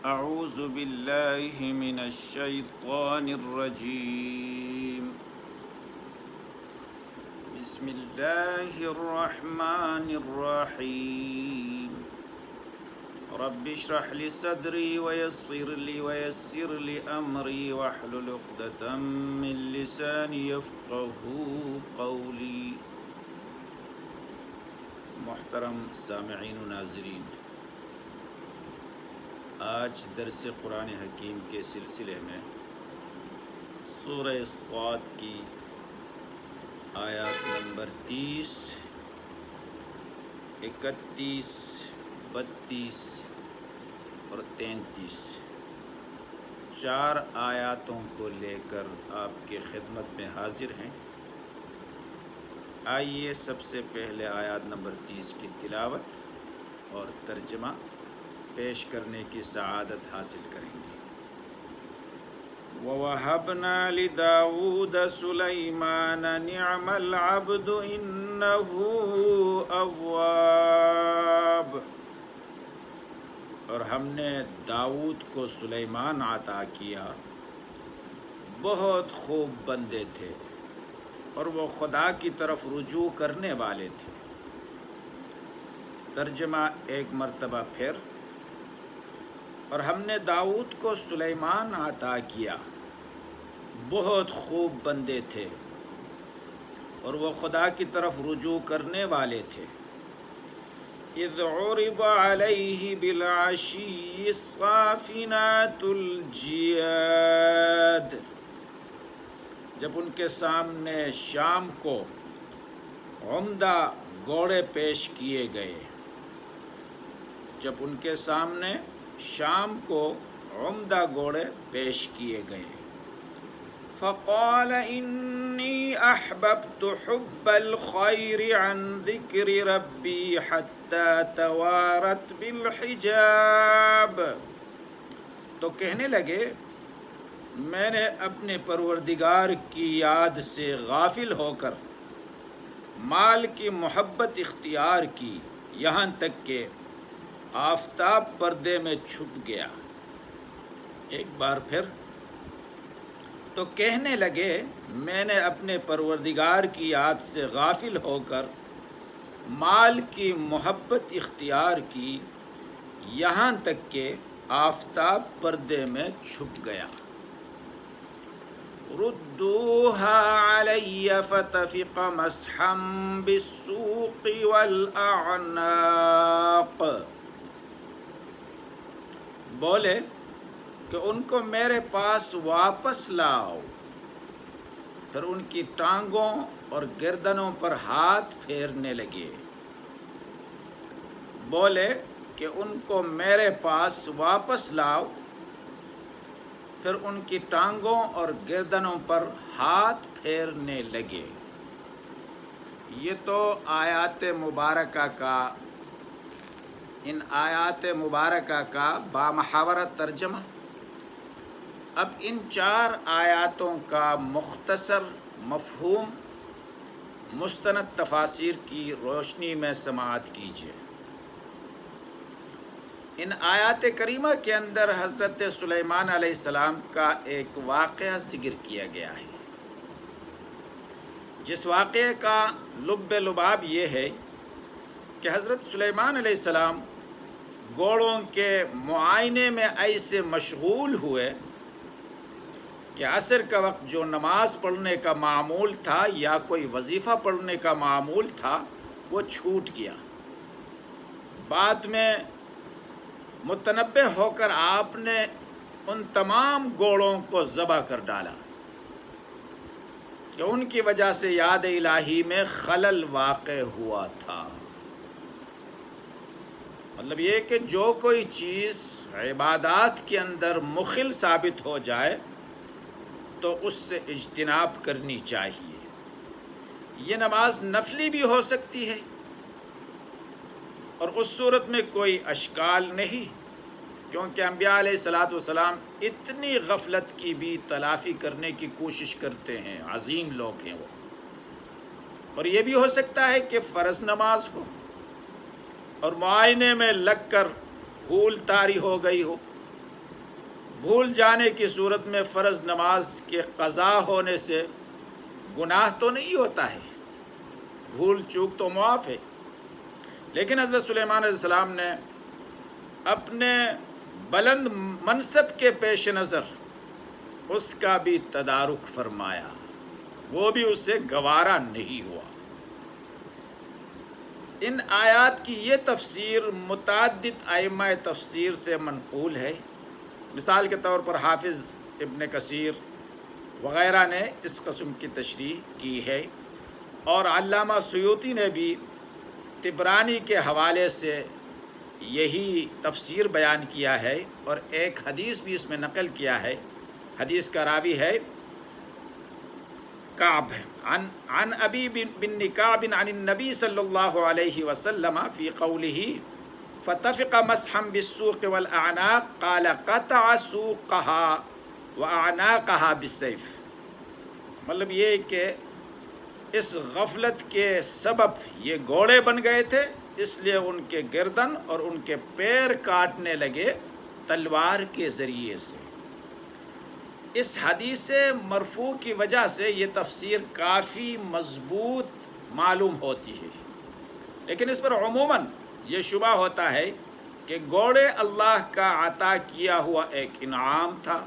اعوذ باللہ من الشیطان الرجیم بسم اللہ الرحمن الرحیم رب اشرح لی صدری ویسر لی امری واحلل عقدۃ من لسانی یفقهوا قولی۔ محترم سامعین و ناظرین، آج درس قرآن حکیم کے سلسلے میں سورہ صاد کی آیات نمبر 30، 31، 32 اور 33 4 آیاتوں کو لے کر آپ کی خدمت میں حاضر ہیں۔ آئیے سب سے پہلے آیات نمبر 30 کی تلاوت اور ترجمہ پیش کرنے کی سعادت حاصل کریں گے۔ وَوَهَبْنَا لِدَاوُودَ سُلَيْمَانَ نِعْمَ الْعَبْدُ إِنَّهُ أَوَّابٌ، اور ہم نے داؤد کو سلیمان عطا کیا، بہت خوب بندے تھے اور وہ خدا کی طرف رجوع کرنے والے تھے۔ ترجمہ ایک مرتبہ پھر، اور ہم نے داؤد کو سلیمان عطا کیا، بہت خوب بندے تھے اور وہ خدا کی طرف رجوع کرنے والے تھے۔ اذ عرض علیہ بالعشی الصافنات الجیاد، جب ان کے سامنے شام کو عمدہ گھوڑے پیش کیے گئے، جب ان کے سامنے شام کو عمدہ گھوڑے پیش کیے گئے۔ فقال انی احببت حب الخیر عن ذکر ربی حتی توارت بالحجاب، تو کہنے لگے میں نے اپنے پروردگار کی یاد سے غافل ہو کر مال کی محبت اختیار کی، یہاں تک کہ آفتاب پردے میں چھپ گیا۔ ایک بار پھر، تو کہنے لگے میں نے اپنے پروردگار کی یاد سے غافل ہو کر مال کی محبت اختیار کی، یہاں تک کہ آفتاب پردے میں چھپ گیا۔ ردوها علی فتفق مسحا بالسوق والاعناق، بولے کہ ان کو میرے پاس واپس لاؤ، پھر ان کی ٹانگوں اور گردنوں پر ہاتھ پھیرنے لگے۔ بولے کہ ان کو میرے پاس واپس لاؤ، پھر ان کی ٹانگوں اور گردنوں پر ہاتھ پھیرنے لگے۔ یہ تو آیات مبارکہ کا، ان آیات مبارکہ کا بامحاورہ ترجمہ۔ اب ان 4 آیاتوں کا مختصر مفہوم مستند تفاسیر کی روشنی میں سماعت کیجیے۔ ان آیات کریمہ کے اندر حضرت سلیمان علیہ السلام کا ایک واقعہ ذکر کیا گیا ہے، جس واقعے کا لب لباب یہ ہے کہ حضرت سلیمان علیہ السلام گھوڑوں کے معائنے میں ایسے مشغول ہوئے کہ عصر کا وقت جو نماز پڑھنے کا معمول تھا یا کوئی وظیفہ پڑھنے کا معمول تھا وہ چھوٹ گیا۔ بعد میں متنبہ ہو کر آپ نے ان تمام گھوڑوں کو ذبح کر ڈالا کہ ان کی وجہ سے یاد الہی میں خلل واقع ہوا تھا۔ مطلب یہ کہ جو کوئی چیز عبادات کے اندر مخل ثابت ہو جائے تو اس سے اجتناب کرنی چاہیے۔ یہ نماز نفلی بھی ہو سکتی ہے اور اس صورت میں کوئی اشکال نہیں، کیونکہ انبیاء علیہ السلام اتنی غفلت کی بھی تلافی کرنے کی کوشش کرتے ہیں، عظیم لوگ ہیں وہ۔ اور یہ بھی ہو سکتا ہے کہ فرض نماز ہو اور معائنے میں لگ کر بھول طاری ہو گئی ہو، بھول جانے کی صورت میں فرض نماز کے قضا ہونے سے گناہ تو نہیں ہوتا ہے، بھول چوک تو معاف ہے، لیکن حضرت سلیمان علیہ السلام نے اپنے بلند منصب کے پیش نظر اس کا بھی تدارک فرمایا، وہ بھی اس سے گوارا نہیں ہوا۔ ان آیات کی یہ تفسیر متعدد ائمہ تفسیر سے منقول ہے۔ مثال کے طور پر حافظ ابن کثیر وغیرہ نے اس قسم کی تشریح کی ہے، اور علامہ سیوطی نے بھی طبرانی کے حوالے سے یہی تفسیر بیان کیا ہے، اور ایک حدیث بھی اس میں نقل کیا ہے۔ حدیث کا راوی ہے کعب عن ابی بن کعب عن النبی صلی اللہ علیہ وسلم فی قوله فتفق مسحا بالسوق والاعناق قال قطع سوقها واعناقها بالسيف، مطلب یہ کہ اس غفلت کے سبب یہ گھوڑے بن گئے تھے، اس لیے ان کے گردن اور ان کے پیر کاٹنے لگے تلوار کے ذریعے سے۔ اس حدیث مرفوع کی وجہ سے یہ تفسیر کافی مضبوط معلوم ہوتی ہے، لیکن اس پر عموماً یہ شبہ ہوتا ہے کہ گھوڑے اللہ کا عطا کیا ہوا ایک انعام تھا،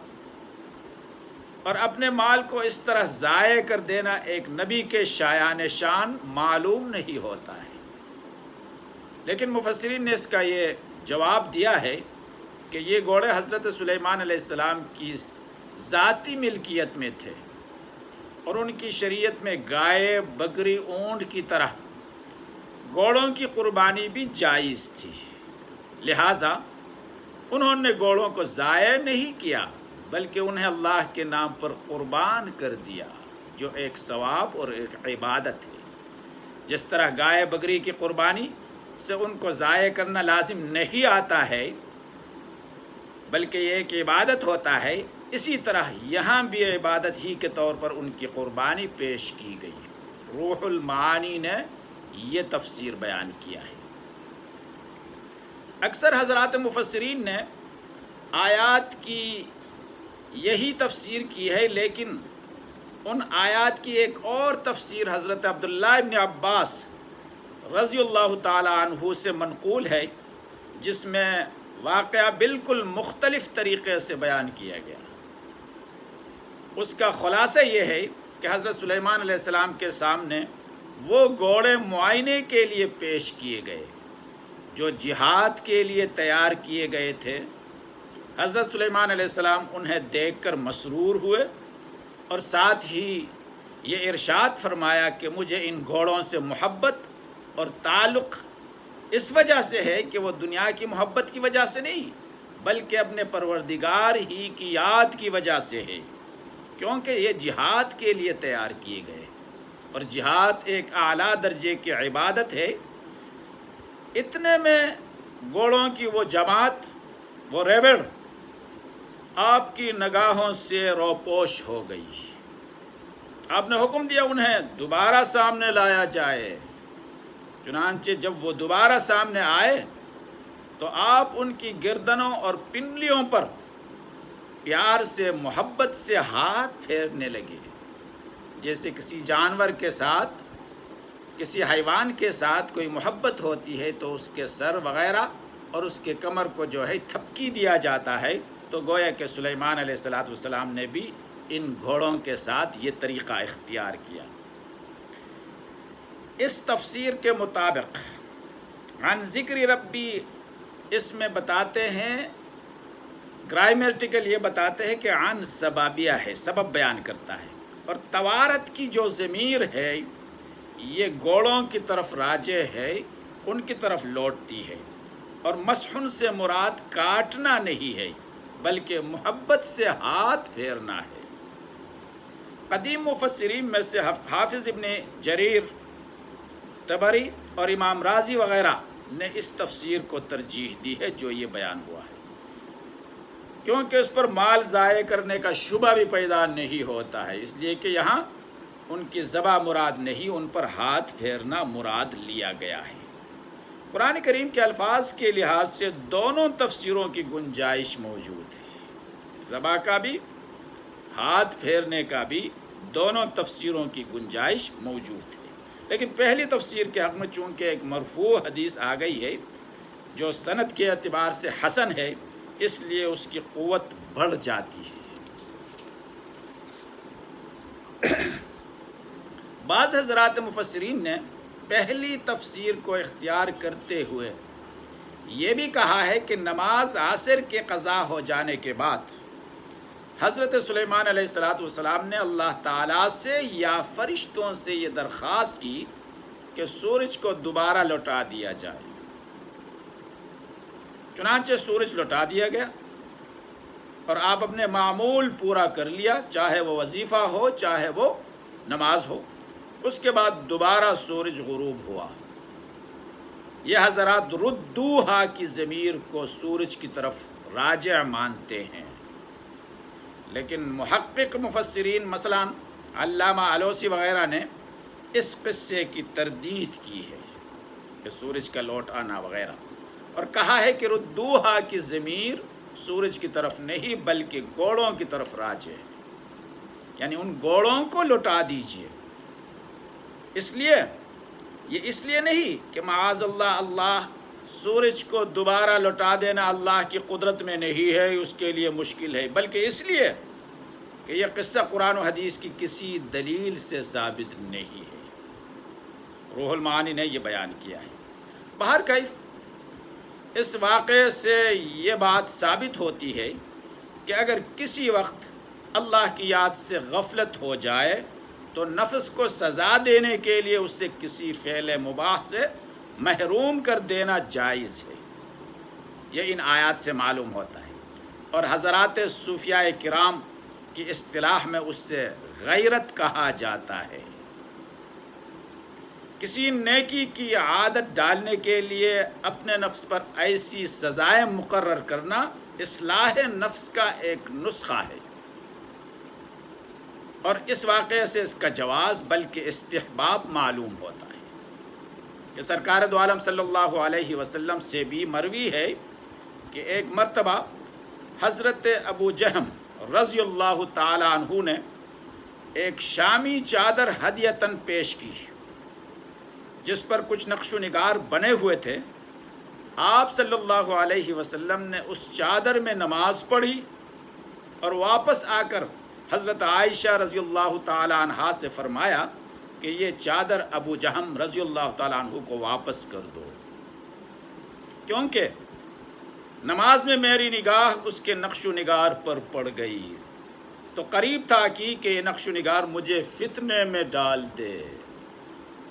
اور اپنے مال کو اس طرح ضائع کر دینا ایک نبی کے شایان شان معلوم نہیں ہوتا ہے۔ لیکن مفسرین نے اس کا یہ جواب دیا ہے کہ یہ گھوڑے حضرت سلیمان علیہ السلام کی ذاتی ملکیت میں تھے، اور ان کی شریعت میں گائے، بکری، اونٹ کی طرح گھوڑوں کی قربانی بھی جائز تھی، لہٰذا انہوں نے گھوڑوں کو ضائع نہیں کیا بلکہ انہیں اللہ کے نام پر قربان کر دیا، جو ایک ثواب اور ایک عبادت ہے۔ جس طرح گائے بکری کی قربانی سے ان کو ضائع کرنا لازم نہیں آتا ہے بلکہ یہ ایک عبادت ہوتا ہے، اسی طرح یہاں بھی عبادت ہی کے طور پر ان کی قربانی پیش کی گئی۔ روح المعانی نے یہ تفسیر بیان کیا ہے۔ اکثر حضرات مفسرین نے آیات کی یہی تفسیر کی ہے، لیکن ان آیات کی ایک اور تفسیر حضرت عبداللہ ابن عباس رضی اللہ تعالی عنہ سے منقول ہے، جس میں واقعہ بالکل مختلف طریقے سے بیان کیا گیا۔ اس کا خلاصہ یہ ہے کہ حضرت سلیمان علیہ السلام کے سامنے وہ گھوڑے معائنے کے لیے پیش کیے گئے جو جہاد کے لیے تیار کیے گئے تھے۔ حضرت سلیمان علیہ السلام انہیں دیکھ کر مسرور ہوئے، اور ساتھ ہی یہ ارشاد فرمایا کہ مجھے ان گھوڑوں سے محبت اور تعلق اس وجہ سے ہے کہ وہ دنیا کی محبت کی وجہ سے نہیں بلکہ اپنے پروردگار ہی کی یاد کی وجہ سے ہے، کیونکہ یہ جہاد کے لیے تیار کیے گئے، اور جہاد ایک اعلیٰ درجے کی عبادت ہے۔ اتنے میں گھوڑوں کی وہ جماعت، وہ ریوڑ آپ کی نگاہوں سے روپوش ہو گئی۔ آپ نے حکم دیا انہیں دوبارہ سامنے لایا جائے۔ چنانچہ جب وہ دوبارہ سامنے آئے تو آپ ان کی گردنوں اور پنڈلیوں پر پیار سے، محبت سے ہاتھ پھیرنے لگے، جیسے کسی جانور کے ساتھ، کسی حیوان کے ساتھ کوئی محبت ہوتی ہے تو اس کے سر وغیرہ اور اس کے کمر کو جو ہے تھپکی دیا جاتا ہے، تو گویا کہ سلیمان علیہ السلام نے بھی ان گھوڑوں کے ساتھ یہ طریقہ اختیار کیا۔ اس تفسیر کے مطابق عن ذکر ربی، اس میں بتاتے ہیں گرامرٹیکل، یہ بتاتے ہیں کہ عن سبابیہ ہے، سبب بیان کرتا ہے، اور توارت کی جو ضمیر ہے یہ گھوڑوں کی طرف راجع ہے، ان کی طرف لوٹتی ہے، اور مسحن سے مراد کاٹنا نہیں ہے بلکہ محبت سے ہاتھ پھیرنا ہے۔ قدیم مفسرین میں سے حافظ ابن جریر طبری اور امام راضی وغیرہ نے اس تفسیر کو ترجیح دی ہے جو یہ بیان ہوا ہے، کیونکہ اس پر مال ضائع کرنے کا شبہ بھی پیدا نہیں ہوتا ہے، اس لیے کہ یہاں ان کی ذبح مراد نہیں، ان پر ہاتھ پھیرنا مراد لیا گیا ہے۔ قرآن کریم کے الفاظ کے لحاظ سے دونوں تفسیروں کی گنجائش موجود ہے۔ ذبح کا بھی ہاتھ پھیرنے کا بھی دونوں تفسیروں کی گنجائش موجود ہے، لیکن پہلی تفسیر کے حق میں چونکہ ایک مرفوع حدیث آ گئی ہے جو سند کے اعتبار سے حسن ہے، اس لیے اس کی قوت بڑھ جاتی ہے۔ بعض حضرات مفسرین نے پہلی تفسیر کو اختیار کرتے ہوئے یہ بھی کہا ہے کہ نماز عصر کے قضا ہو جانے کے بعد حضرت سلیمان علیہ السلام نے اللہ تعالیٰ سے یا فرشتوں سے یہ درخواست کی کہ سورج کو دوبارہ لوٹا دیا جائے، چنانچہ سورج لوٹا دیا گیا اور آپ اپنے معمول پورا کر لیا، چاہے وہ وظیفہ ہو چاہے وہ نماز ہو۔ اس کے بعد دوبارہ سورج غروب ہوا۔ یہ حضرات ردوہا کی ضمیر کو سورج کی طرف راجع مانتے ہیں، لیکن محقق مفسرین مثلا علامہ علوسی وغیرہ نے اس قصے کی تردید کی ہے کہ سورج کا لوٹ آنا وغیرہ، اور کہا ہے کہ ردوہا کی ضمیر سورج کی طرف نہیں بلکہ گوڑوں کی طرف راجع ہے، یعنی ان گوڑوں کو لوٹا دیجیے۔ اس لیے نہیں کہ معاذ اللہ سورج کو دوبارہ لوٹا دینا اللہ کی قدرت میں نہیں ہے، اس کے لیے مشکل ہے، بلکہ اس لیے کہ یہ قصہ قرآن و حدیث کی کسی دلیل سے ثابت نہیں ہے۔ روح المعانی نے یہ بیان کیا ہے۔ بہرکیف اس واقعے سے یہ بات ثابت ہوتی ہے کہ اگر کسی وقت اللہ کی یاد سے غفلت ہو جائے تو نفس کو سزا دینے کے لیے اس سے کسی فعل مباح سے محروم کر دینا جائز ہے، یہ ان آیات سے معلوم ہوتا ہے، اور حضرات صوفیاء کرام کی اصطلاح میں اس سے غیرت کہا جاتا ہے۔ کسی نیکی کی عادت ڈالنے کے لیے اپنے نفس پر ایسی سزائیں مقرر کرنا اصلاح نفس کا ایک نسخہ ہے، اور اس واقعے سے اس کا جواز بلکہ استحباب معلوم ہوتا ہے کہ سرکار دو عالم صلی اللہ علیہ وسلم سے بھی مروی ہے کہ ایک مرتبہ حضرت ابو جہم رضی اللہ تعالی عنہ نے ایک شامی چادر ہدیتاً پیش کی جس پر کچھ نقش و نگار بنے ہوئے تھے۔ آپ صلی اللہ علیہ وسلم نے اس چادر میں نماز پڑھی اور واپس آ کر حضرت عائشہ رضی اللہ تعالی عنہا سے فرمایا کہ یہ چادر ابو جہم رضی اللہ تعالی عنہ کو واپس کر دو، کیونکہ نماز میں میری نگاہ اس کے نقش و نگار پر پڑ گئی تو قریب تھا کہ یہ نقش و نگار مجھے فتنے میں ڈال دے۔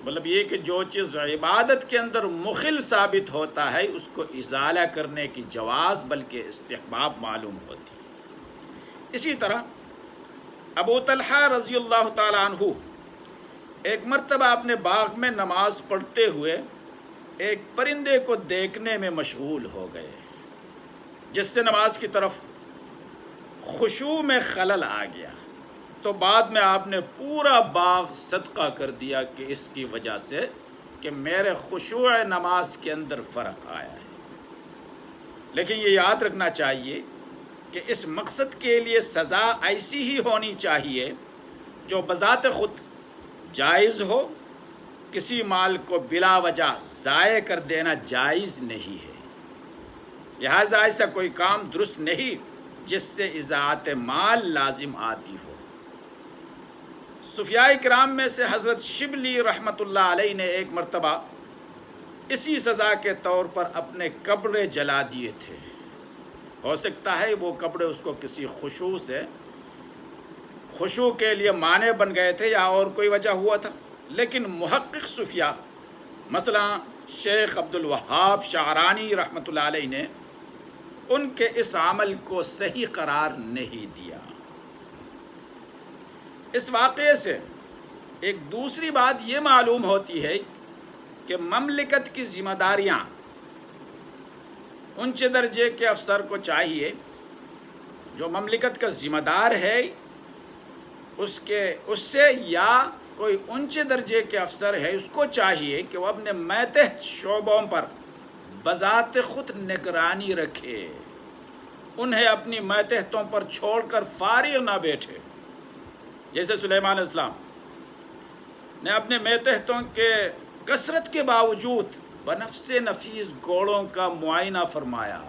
مطلب یہ کہ جو چیز عبادت کے اندر مخل ثابت ہوتا ہے اس کو ازالہ کرنے کی جواز بلکہ استحباب معلوم ہوتی ہے۔ اسی طرح ابو طلحہ رضی اللہ تعالی عنہ ایک مرتبہ اپنے باغ میں نماز پڑھتے ہوئے ایک پرندے کو دیکھنے میں مشغول ہو گئے، جس سے نماز کی طرف خشوع میں خلل آ گیا، تو بعد میں آپ نے پورا باغ صدقہ کر دیا کہ اس کی وجہ سے کہ میرے خشوع نماز کے اندر فرق آیا ہے۔ لیکن یہ یاد رکھنا چاہیے کہ اس مقصد کے لیے سزا ایسی ہی ہونی چاہیے جو بذات خود جائز ہو۔ کسی مال کو بلا وجہ ضائع کر دینا جائز نہیں ہے، لہذا ایسا کوئی کام درست نہیں جس سے اضاعت مال لازم آتی ہو۔ صوفیاء کرام میں سے حضرت شبلی رحمۃ اللہ علیہ نے ایک مرتبہ اسی سزا کے طور پر اپنے کپڑے جلا دیے تھے۔ ہو سکتا ہے وہ کپڑے اس کو کسی خشوع کے لیے مانع بن گئے تھے یا اور کوئی وجہ ہوا تھا، لیکن محقق صوفیاء مثلا شیخ عبد الوہاب شعرانی رحمۃ اللہ علیہ نے ان کے اس عمل کو صحیح قرار نہیں دیا۔ اس واقعے سے ایک دوسری بات یہ معلوم ہوتی ہے کہ مملکت کی ذمہ داریاں اونچے درجے کے افسر کو چاہیے، جو مملکت کا ذمہ دار ہے اس سے یا کوئی اونچے درجے کے افسر ہے اس کو چاہیے کہ وہ اپنے ماتحت شعبوں پر بذات خود نگرانی رکھے انہیں اپنی ماتحتوں پر چھوڑ کر فارغ نہ بیٹھے، جیسے سلیمان علیہ السلام نے اپنے ماتحتوں کے کثرت کے باوجود بنفس نفیس گھوڑوں کا معائنہ فرمایا۔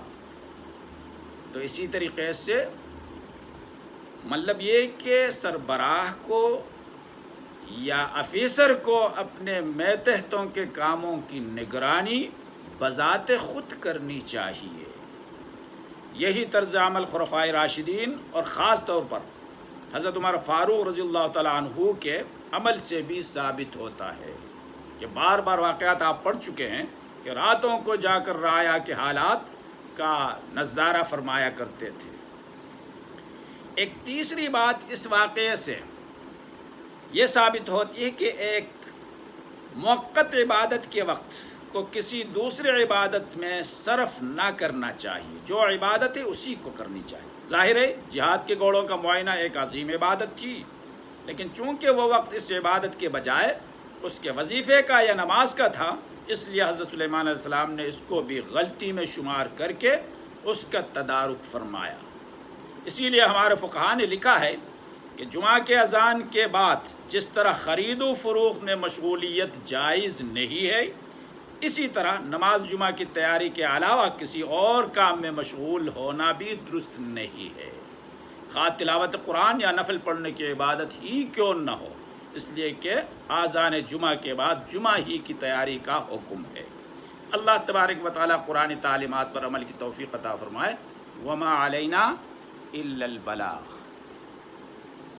تو اسی طریقے سے مطلب یہ کہ سربراہ کو یا افیسر کو اپنے ماتحتوں کے کاموں کی نگرانی بذات خود کرنی چاہیے۔ یہی طرز عمل خلفائے راشدین اور خاص طور پر حضرت عمر فاروق رضی اللہ تعالیٰ عنہ کے عمل سے بھی ثابت ہوتا ہے کہ بار بار واقعات آپ پڑھ چکے ہیں کہ راتوں کو جا کر رعایا کے حالات کا نظارہ فرمایا کرتے تھے۔ ایک تیسری بات اس واقعے سے یہ ثابت ہوتی ہے کہ ایک موقت عبادت کے وقت کو کسی دوسرے عبادت میں صرف نہ کرنا چاہیے، جو عبادت ہے اسی کو کرنی چاہیے۔ ظاہر ہے جہاد کے گھوڑوں کا معائنہ ایک عظیم عبادت تھی، لیکن چونکہ وہ وقت اس عبادت کے بجائے اس کے وظیفے کا یا نماز کا تھا، اس لیے حضرت سلیمان علیہ السلام نے اس کو بھی غلطی میں شمار کر کے اس کا تدارک فرمایا۔ اسی لیے ہمارے فقہاء نے لکھا ہے کہ جمعہ کے اذان کے بعد جس طرح خرید و فروخت میں مشغولیت جائز نہیں ہے، اسی طرح نماز جمعہ کی تیاری کے علاوہ کسی اور کام میں مشغول ہونا بھی درست نہیں ہے، خواہ تلاوت قرآن یا نفل پڑھنے کی عبادت ہی کیوں نہ ہو، اس لیے کہ اذان جمعہ کے بعد جمعہ ہی کی تیاری کا حکم ہے۔ اللہ تبارک و تعالیٰ قرآن تعلیمات پر عمل کی توفیق عطا فرمائے۔ وما علینا الا البلاغ۔